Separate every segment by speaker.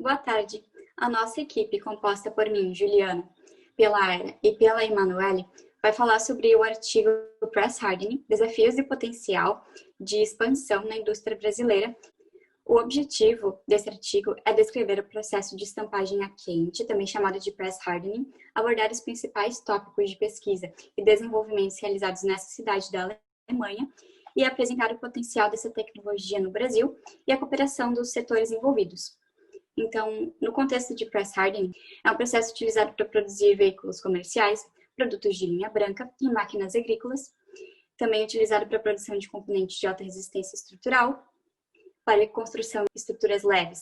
Speaker 1: Boa tarde. A nossa equipe, composta por mim, Juliana, pela Ayla e pela Emanuele, vai falar sobre o artigo Press Hardening, Desafios e Potencial de Expansão na Indústria Brasileira. O objetivo desse artigo é descrever o processo de estampagem a quente, também chamado de Press Hardening, abordar os principais tópicos de pesquisa e desenvolvimentos realizados nessa cidade da Alemanha e apresentar o potencial dessa tecnologia no Brasil e a cooperação dos setores envolvidos. Então, no contexto de press hardening, é um processo utilizado para produzir veículos comerciais, produtos de linha branca e máquinas agrícolas, também utilizado para a produção de componentes de alta resistência estrutural, para a construção de estruturas leves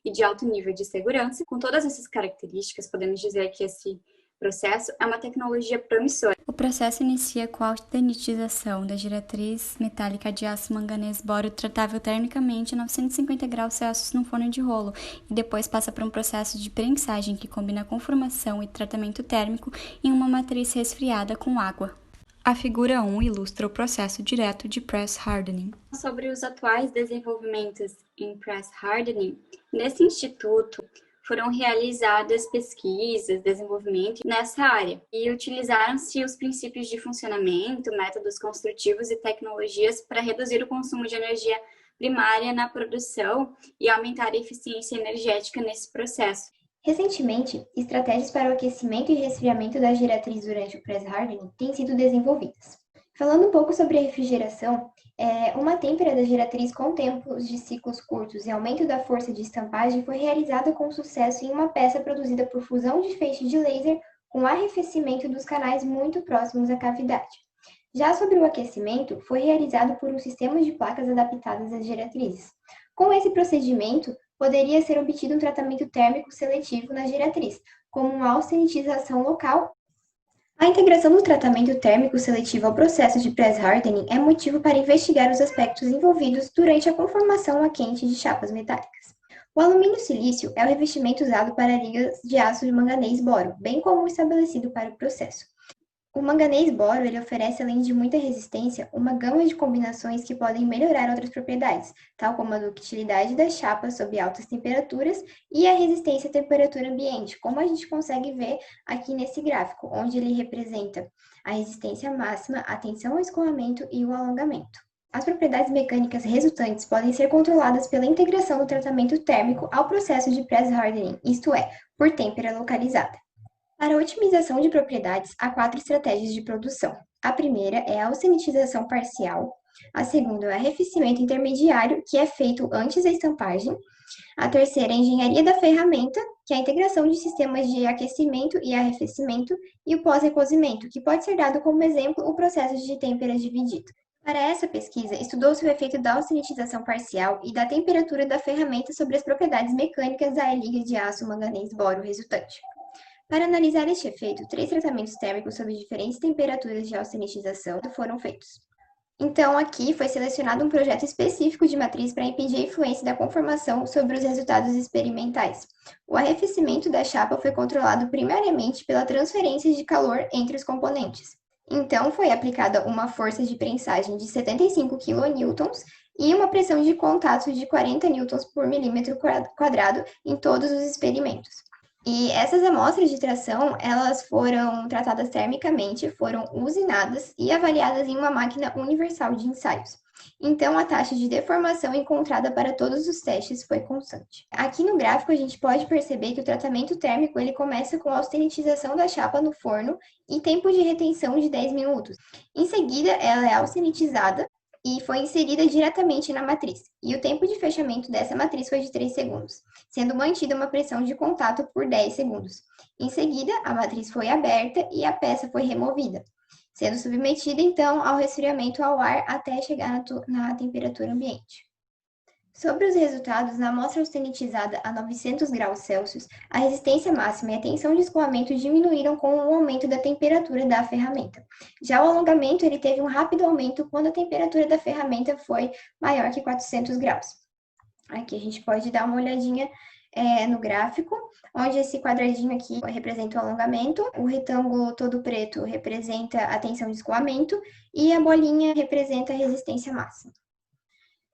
Speaker 1: e de alto nível de segurança. Com todas essas características, podemos dizer que esse processo é uma tecnologia promissora.
Speaker 2: O processo inicia com a austenitização da geratriz metálica de aço manganês bório tratável termicamente a 950 graus Celsius no forno de rolo e depois passa por um processo de prensagem que combina conformação e tratamento térmico em uma matriz resfriada com água. A figura 1 ilustra o processo direto de press hardening.
Speaker 1: Sobre os atuais desenvolvimentos em press hardening, nesse instituto foram realizadas pesquisas, desenvolvimento nessa área e utilizaram-se os princípios de funcionamento, métodos construtivos e tecnologias para reduzir o consumo de energia primária na produção e aumentar a eficiência energética nesse processo.
Speaker 3: Recentemente, estratégias para o aquecimento e resfriamento da geratriz durante o press hardening têm sido desenvolvidas. Falando um pouco sobre a refrigeração, uma têmpera da geratriz com tempos de ciclos curtos e aumento da força de estampagem foi realizada com sucesso em uma peça produzida por fusão de feixe de laser com arrefecimento dos canais muito próximos à cavidade. Já sobre o aquecimento, foi realizado por um sistema de placas adaptadas às geratrizes. Com esse procedimento, poderia ser obtido um tratamento térmico seletivo na geratriz, como uma austenitização local. A integração do tratamento térmico seletivo ao processo de press hardening é motivo para investigar os aspectos envolvidos durante a conformação a quente de chapas metálicas. O alumínio silício é o revestimento usado para ligas de aço de manganês bório, bem como o estabelecido para o processo. O manganês bório ele oferece, além de muita resistência, uma gama de combinações que podem melhorar outras propriedades, tal como a ductilidade das chapas sob altas temperaturas e a resistência à temperatura ambiente, como a gente consegue ver aqui nesse gráfico, onde ele representa a resistência máxima, a tensão ao escoamento e o alongamento. As propriedades mecânicas resultantes podem ser controladas pela integração do tratamento térmico ao processo de press hardening, isto é, por têmpera localizada. Para a otimização de propriedades, há 4 estratégias de produção. A primeira é a austenitização parcial, a segunda é o arrefecimento intermediário, que é feito antes da estampagem, a terceira é a engenharia da ferramenta, que é a integração de sistemas de aquecimento e arrefecimento, e o pós-recozimento, que pode ser dado como exemplo o processo de têmpera dividida. Para essa pesquisa, estudou-se o efeito da austenitização parcial e da temperatura da ferramenta sobre as propriedades mecânicas da liga de aço manganês bório resultante. Para analisar este efeito, 3 tratamentos térmicos sob diferentes temperaturas de austenitização foram feitos. Então, aqui foi selecionado um projeto específico de matriz para impedir a influência da conformação sobre os resultados experimentais. O arrefecimento da chapa foi controlado primariamente pela transferência de calor entre os componentes. Então, foi aplicada uma força de prensagem de 75 kN e uma pressão de contato de 40 N por milímetro quadrado em todos os experimentos. E essas amostras de tração, elas foram tratadas termicamente, foram usinadas e avaliadas em uma máquina universal de ensaios. Então, a taxa de deformação encontrada para todos os testes foi constante. Aqui no gráfico, a gente pode perceber que o tratamento térmico ele começa com a austenitização da chapa no forno e tempo de retenção de 10 minutos. Em seguida, ela é austenitizada e foi inserida diretamente na matriz, e o tempo de fechamento dessa matriz foi de 3 segundos, sendo mantida uma pressão de contato por 10 segundos. Em seguida, a matriz foi aberta e a peça foi removida, sendo submetida então ao resfriamento ao ar até chegar na temperatura ambiente. Sobre os resultados, na amostra austenitizada a 900 graus Celsius, a resistência máxima e a tensão de escoamento diminuíram com o aumento da temperatura da ferramenta. Já o alongamento ele teve um rápido aumento quando a temperatura da ferramenta foi maior que 400 graus. Aqui a gente pode dar uma olhadinha no gráfico, onde esse quadradinho aqui representa o alongamento, o retângulo todo preto representa a tensão de escoamento e a bolinha representa a resistência máxima.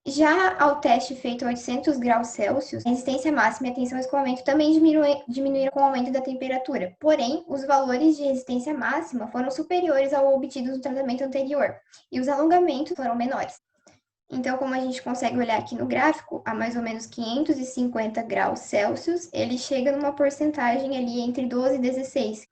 Speaker 3: Já ao teste feito a 800 graus Celsius, a resistência máxima e a tensão e escoamento também diminuíram com o aumento da temperatura. Porém, os valores de resistência máxima foram superiores ao obtido no tratamento anterior e os alongamentos foram menores. Então, como a gente consegue olhar aqui no gráfico, a mais ou menos 550 graus Celsius, ele chega numa porcentagem ali entre 12 e 16.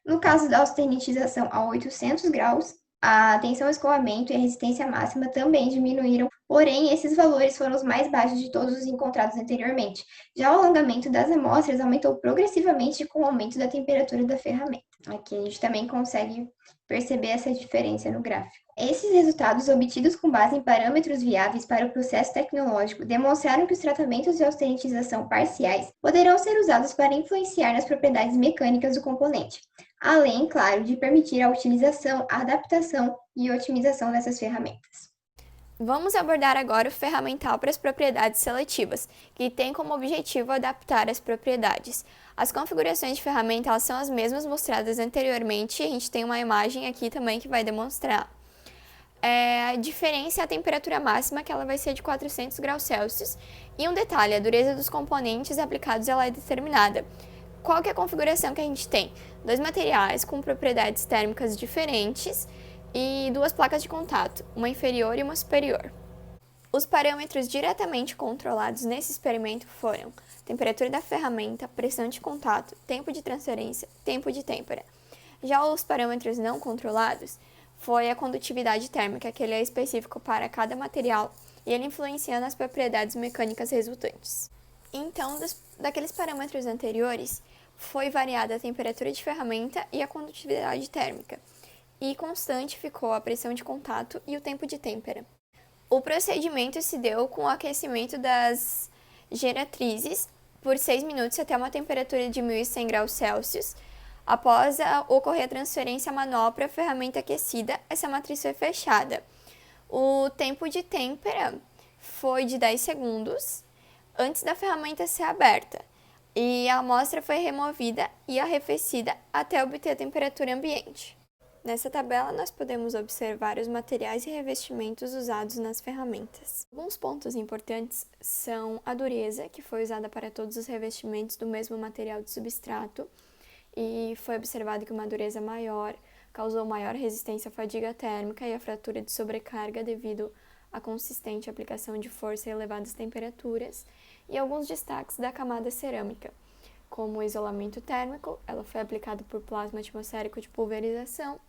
Speaker 3: No caso da austenitização a 800 graus, a tensão, escoamento e a resistência máxima também diminuíram, porém, esses valores foram os mais baixos de todos os encontrados anteriormente. Já o alongamento das amostras aumentou progressivamente com o aumento da temperatura da ferramenta. Aqui a gente também consegue perceber essa diferença no gráfico. Esses resultados, obtidos com base em parâmetros viáveis para o processo tecnológico, demonstraram que os tratamentos de austenitização parciais poderão ser usados para influenciar nas propriedades mecânicas do componente, além, claro, de permitir a utilização, a adaptação e otimização dessas ferramentas.
Speaker 4: Vamos abordar agora o ferramental para as propriedades seletivas, que tem como objetivo adaptar as propriedades. As configurações de ferramenta elas são as mesmas mostradas anteriormente, a gente tem uma imagem aqui também que vai demonstrar. A diferença é a temperatura máxima, que ela vai ser de 400 graus Celsius. E um detalhe, a dureza dos componentes aplicados ela é determinada. Qual que é a configuração que a gente tem? Dois materiais com propriedades térmicas diferentes e duas placas de contato, uma inferior e uma superior. Os parâmetros diretamente controlados nesse experimento foram temperatura da ferramenta, pressão de contato, tempo de transferência, tempo de têmpera. Já os parâmetros não controlados foi a condutividade térmica, que ele é específico para cada material e ele influencia nas propriedades mecânicas resultantes. Então, daqueles parâmetros anteriores, foi variada a temperatura de ferramenta e a condutividade térmica, e constante ficou a pressão de contato e o tempo de têmpera. O procedimento se deu com o aquecimento das geratrizes por 6 minutos até uma temperatura de 1.100 graus Celsius. Após ocorrer a transferência manual para a ferramenta aquecida, essa matriz foi fechada. O tempo de têmpera foi de 10 segundos antes da ferramenta ser aberta, e a amostra foi removida e arrefecida até obter a temperatura ambiente. Nessa tabela, nós podemos observar os materiais e revestimentos usados nas ferramentas. Alguns pontos importantes são a dureza, que foi usada para todos os revestimentos do mesmo material de substrato, e foi observado que uma dureza maior causou maior resistência à fadiga térmica e à fratura de sobrecarga devido à consistente aplicação de força a elevadas temperaturas, e alguns destaques da camada cerâmica, como o isolamento térmico, ela foi aplicada por plasma atmosférico de pulverização.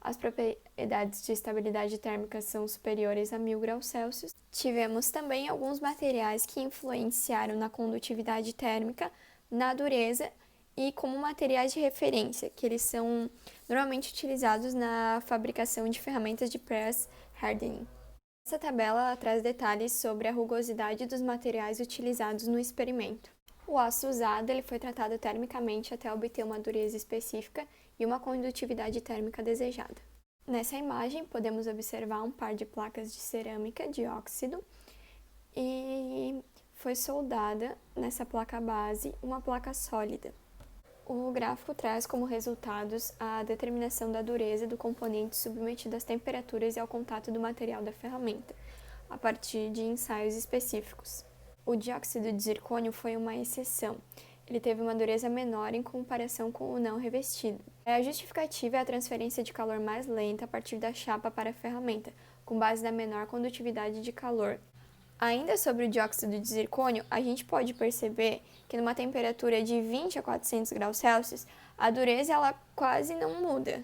Speaker 4: As propriedades de estabilidade térmica são superiores a 1.000 graus Celsius. Tivemos também alguns materiais que influenciaram na condutividade térmica, na dureza e como materiais de referência, que eles são normalmente utilizados na fabricação de ferramentas de press hardening. Essa tabela traz detalhes sobre a rugosidade dos materiais utilizados no experimento. O aço usado ele foi tratado termicamente até obter uma dureza específica e uma condutividade térmica desejada. Nessa imagem, podemos observar um par de placas de cerâmica de óxido e foi soldada nessa placa base uma placa sólida. O gráfico traz como resultados a determinação da dureza do componente submetido às temperaturas e ao contato do material da ferramenta, a partir de ensaios específicos. O dióxido de zircônio foi uma exceção. Ele teve uma dureza menor em comparação com o não revestido. A justificativa é a transferência de calor mais lenta a partir da chapa para a ferramenta, com base na menor condutividade de calor. Ainda sobre o dióxido de zircônio, a gente pode perceber que numa temperatura de 20 a 400 graus Celsius, a dureza ela quase não muda.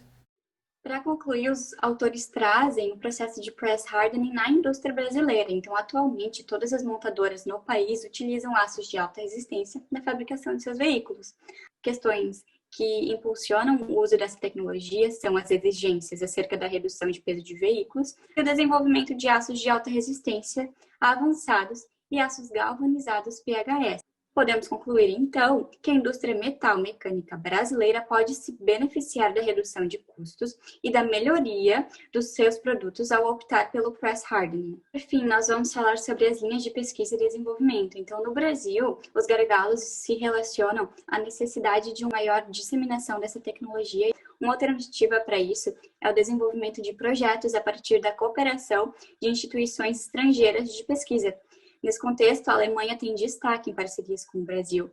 Speaker 1: Para concluir, os autores trazem o processo de press hardening na indústria brasileira. Então, atualmente, todas as montadoras no país utilizam aços de alta resistência na fabricação de seus veículos. Questões que impulsionam o uso dessa tecnologia são as exigências acerca da redução de peso de veículos e o desenvolvimento de aços de alta resistência avançados e aços galvanizados PHS. Podemos concluir, então, que a indústria metal-mecânica brasileira pode se beneficiar da redução de custos e da melhoria dos seus produtos ao optar pelo press hardening. Por fim, nós vamos falar sobre as linhas de pesquisa e desenvolvimento. Então, no Brasil, os gargalos se relacionam à necessidade de uma maior disseminação dessa tecnologia. Uma alternativa para isso é o desenvolvimento de projetos a partir da cooperação de instituições estrangeiras de pesquisa. Nesse contexto, a Alemanha tem destaque em parcerias com o Brasil.